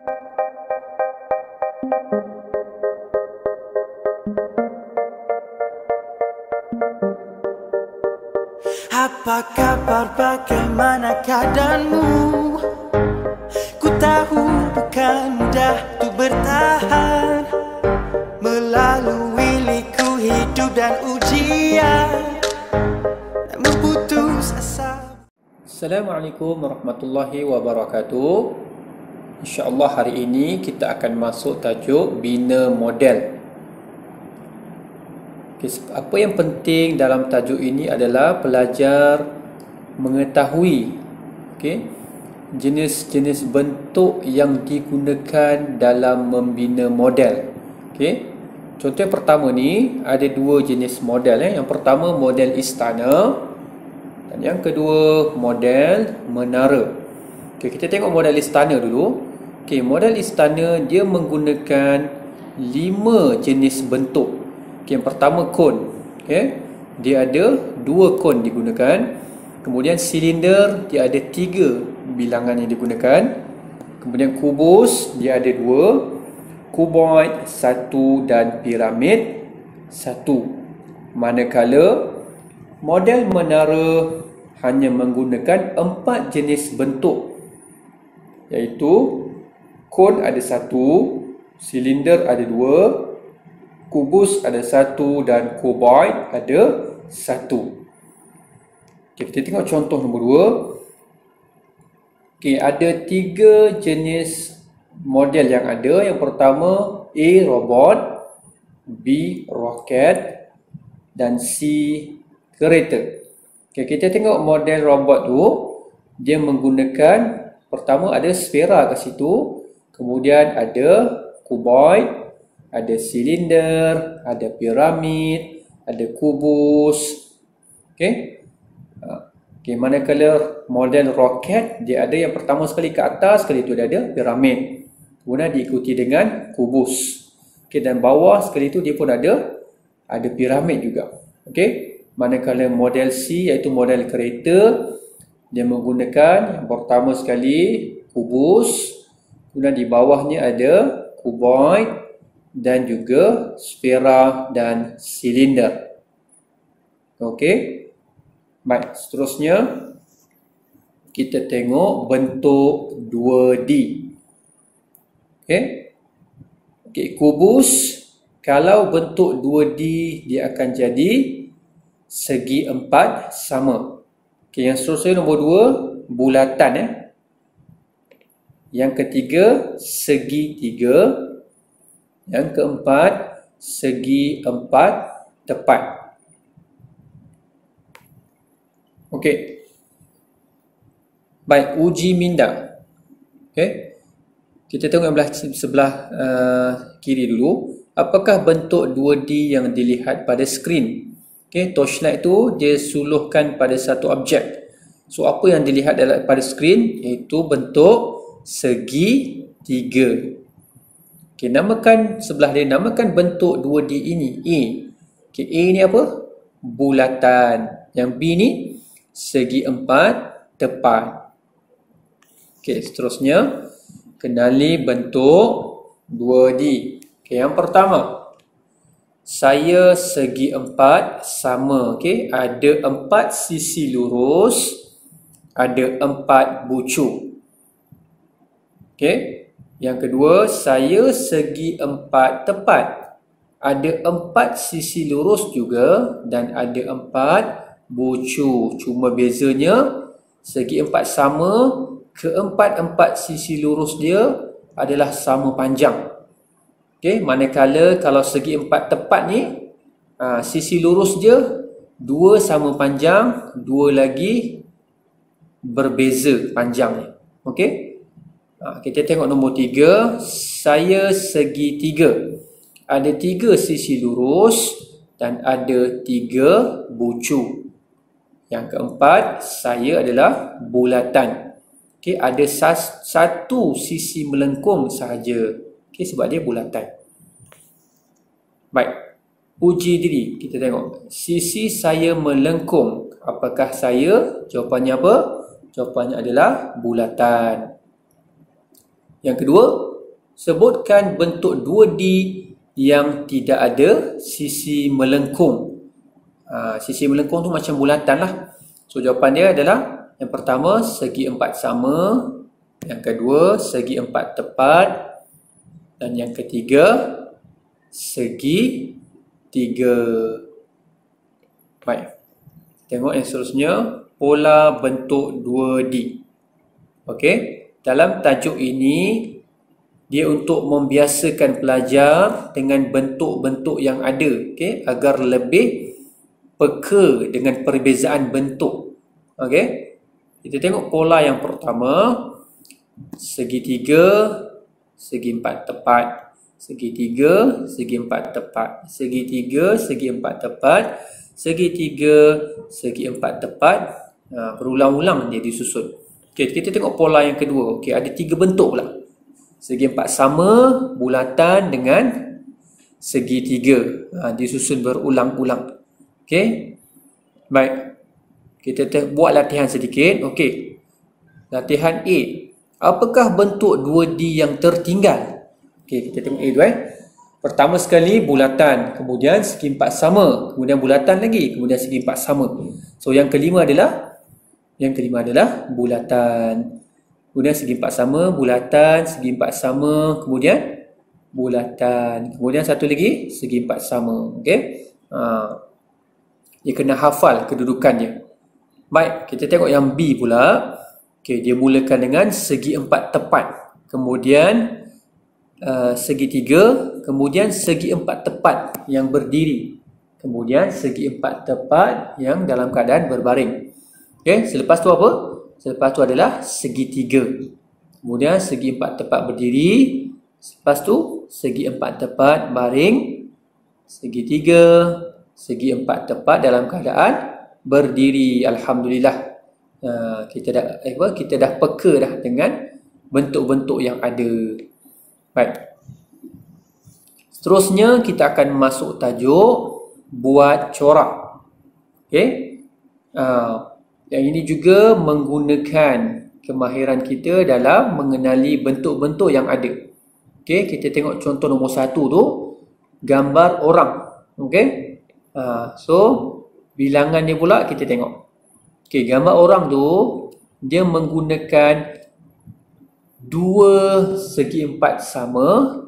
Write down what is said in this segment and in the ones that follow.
Apa kabar, bagaimana keadaanmu? Ku tahu bukan mudah untuk bertahan melalui liku hidup dan ujian, namun putus asa. Assalamualaikum warahmatullahi wabarakatuh. InsyaAllah hari ini kita akan masuk tajuk bina model. Apa yang penting dalam tajuk ini adalah pelajar mengetahui jenis-jenis bentuk yang digunakan dalam membina model. Contoh yang pertama ni ada dua jenis model. Yang pertama model istana dan yang kedua model menara. Kita tengok model istana dulu. Model istana dia menggunakan 5 jenis bentuk. Yang pertama kon. Dia ada 2 kon digunakan. Kemudian silinder dia ada 3 bilangan yang digunakan. Kemudian kubus dia ada 2, kuboid 1 dan piramid 1. Manakala model menara hanya menggunakan 4 jenis bentuk, iaitu kon ada 1, silinder ada 2, kubus ada 1 dan kuboid ada 1. Kita tengok contoh nombor 2. Ada 3 jenis model yang ada. Yang pertama A. Robot, B. Roket dan C. Kereta. Kita tengok model robot tu. Dia menggunakan, pertama ada sfera kat situ, kemudian ada kuboid, ada silinder, ada piramid, ada kubus. Manakala model roket dia ada yang pertama sekali ke atas, sekali itu dia ada piramid, kemudian diikuti dengan kubus. Dan bawah sekali itu dia pun ada piramid juga. Manakala model C iaitu model kereta, dia menggunakan yang pertama sekali kubus, kemudian di bawahnya ada kuboid dan juga sfera dan silinder. Baik, seterusnya kita tengok bentuk 2D. Kubus, kalau bentuk 2D dia akan jadi segi 4 sama. Yang seterusnya nombor 2 bulatan. Yang ketiga segi 3. Yang keempat segi 4 tepat. Baik, uji minda. Kita tengok yang sebelah kiri dulu. Apakah bentuk 2D yang dilihat pada skrin? Torchlight tu dia suluhkan pada satu objek. So apa yang dilihat pada skrin iaitu bentuk segi 3. Namakan sebelah dia, namakan bentuk 2D ini A. A ni apa? Bulatan. Yang B ni segi 4 tepat. Seterusnya kenali bentuk 2D. Yang pertama, saya segi 4 sama. Ada 4 sisi lurus, ada 4 bucu. Yang kedua, saya segi 4 tepat. Ada 4 sisi lurus juga dan ada 4 bucu. Cuma bezanya segi 4 sama, keempat-empat sisi lurus dia adalah sama panjang. Manakala kalau segi 4 tepat ni, sisi lurus dia 2 sama panjang, 2 lagi berbeza panjangnya. Kita tengok nombor 3. Saya segi 3. Ada 3 sisi lurus dan ada 3 bucu. Yang keempat, saya adalah bulatan. Ada satu sisi melengkung sahaja. Sebab dia bulatan. Baik, uji diri. Kita tengok. Sisi saya melengkung. Apakah saya? Jawapannya apa? Jawapannya adalah bulatan. Yang kedua, Sebutkan bentuk 2D yang tidak ada sisi melengkung. Sisi melengkung tu macam bulatan lah. So jawapan dia adalah yang pertama segi 4 sama, yang kedua segi 4 tepat, dan yang ketiga segi 3. Baik. Tengok yang seterusnya, pola bentuk 2D. Okey, dalam tajuk ini dia untuk membiasakan pelajar dengan bentuk-bentuk yang ada, okey, agar lebih peka dengan perbezaan bentuk. Okey. Kita tengok pola yang pertama, segitiga, segi 4 tepat, segitiga, segi 4 tepat, segitiga, segi 4 tepat, segitiga, segi 4 tepat. Berulang-ulang dia disusun. Okey, kita tengok pola yang kedua. Okey, ada 3 bentuk pula. Segi 4 sama, bulatan dengan segitiga. Disusun berulang-ulang. Okey. Baik. Kita buat latihan sedikit. Okey. Latihan A. Apakah bentuk 2D yang tertinggal? Okey, kita tengok A tu Pertama sekali bulatan, kemudian segi 4 sama, kemudian bulatan lagi, kemudian segi 4 sama. So yang kelima adalah bulatan. Kemudian segi 4 sama, bulatan, segi 4 sama, kemudian bulatan. Kemudian satu lagi segi 4 sama. Okey. Dia kena hafal kedudukannya. Baik, kita tengok yang B pula. Okey, dia mulakan dengan segi 4 tepat. Kemudian segitiga, kemudian segi 4 tepat yang berdiri. Kemudian segi 4 tepat yang dalam keadaan berbaring. Okey, selepas tu apa? Selepas tu adalah segitiga. Kemudian segi 4 tepat berdiri. Lepas tu segi 4 tepat baring. Segitiga, segi 4 tepat dalam keadaan berdiri. Alhamdulillah. Kita dah peka dah dengan bentuk-bentuk yang ada. Baik. Seterusnya kita akan masuk tajuk buat corak. Okey. Yang ini juga menggunakan kemahiran kita dalam mengenali bentuk-bentuk yang ada. Okey, kita tengok contoh nombor 1 tu, gambar orang. Okey. So bilangan dia pula kita tengok. Okey, gambar orang tu dia menggunakan 2 segi 4 sama,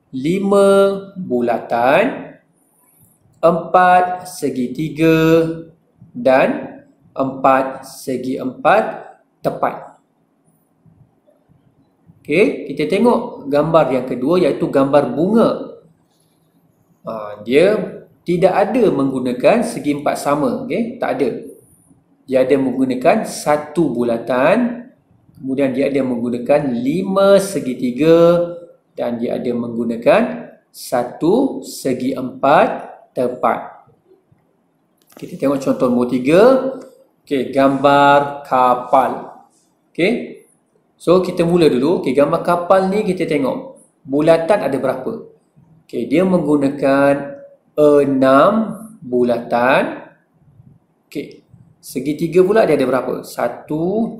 5 bulatan, 4 segitiga dan 4 segi 4 tepat. Okey, kita tengok gambar yang kedua iaitu gambar bunga. Dia tidak ada menggunakan segi 4 sama, okey, tak ada. Dia ada menggunakan 1 bulatan, kemudian dia ada menggunakan 5 segitiga dan dia ada menggunakan 1 segi 4 tepat. Kita tengok contoh nombor 3. Okey, gambar kapal. Okey. So kita mula dulu. Okey, gambar kapal ni kita tengok bulatan ada berapa? Okey, dia menggunakan 6 bulatan. Okey. Segitiga pula dia ada berapa? 1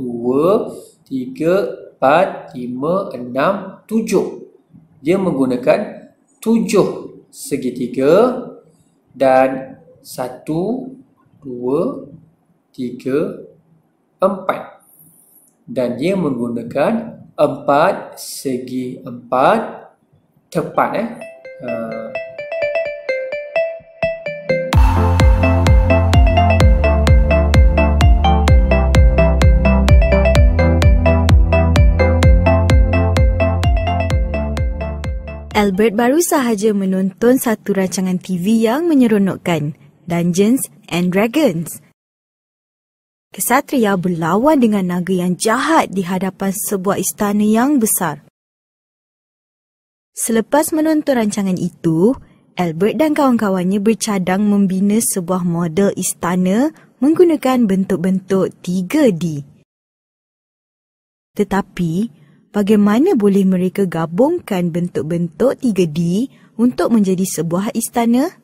2 3 4 5 6 7. Dia menggunakan 7 segitiga dan 1 2 3 4. Dan dia menggunakan 4 segi 4 tepat. Albert baru sahaja menonton satu rancangan TV yang menyeronokkan, Dungeons and Dragons. Kesatria berlawan dengan naga yang jahat di hadapan sebuah istana yang besar. Selepas menonton rancangan itu, Albert dan kawan-kawannya bercadang membina sebuah model istana menggunakan bentuk-bentuk 3D. Tetapi, bagaimana boleh mereka gabungkan bentuk-bentuk 3D untuk menjadi sebuah istana?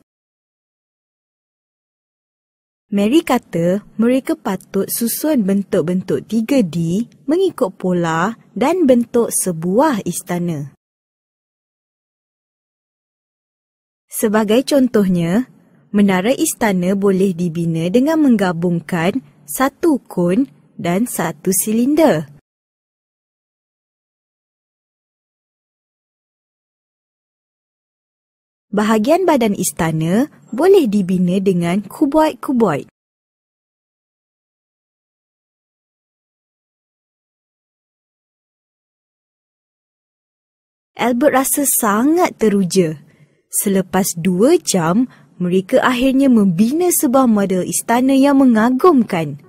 Mary kata mereka patut susun bentuk-bentuk 3D mengikut pola dan bentuk sebuah istana. Sebagai contohnya, menara istana boleh dibina dengan menggabungkan satu kon dan satu silinder. Bahagian badan istana boleh dibina dengan kuboid-kuboid. Albert rasa sangat teruja. Selepas 2 jam, mereka akhirnya membina sebuah model istana yang mengagumkan.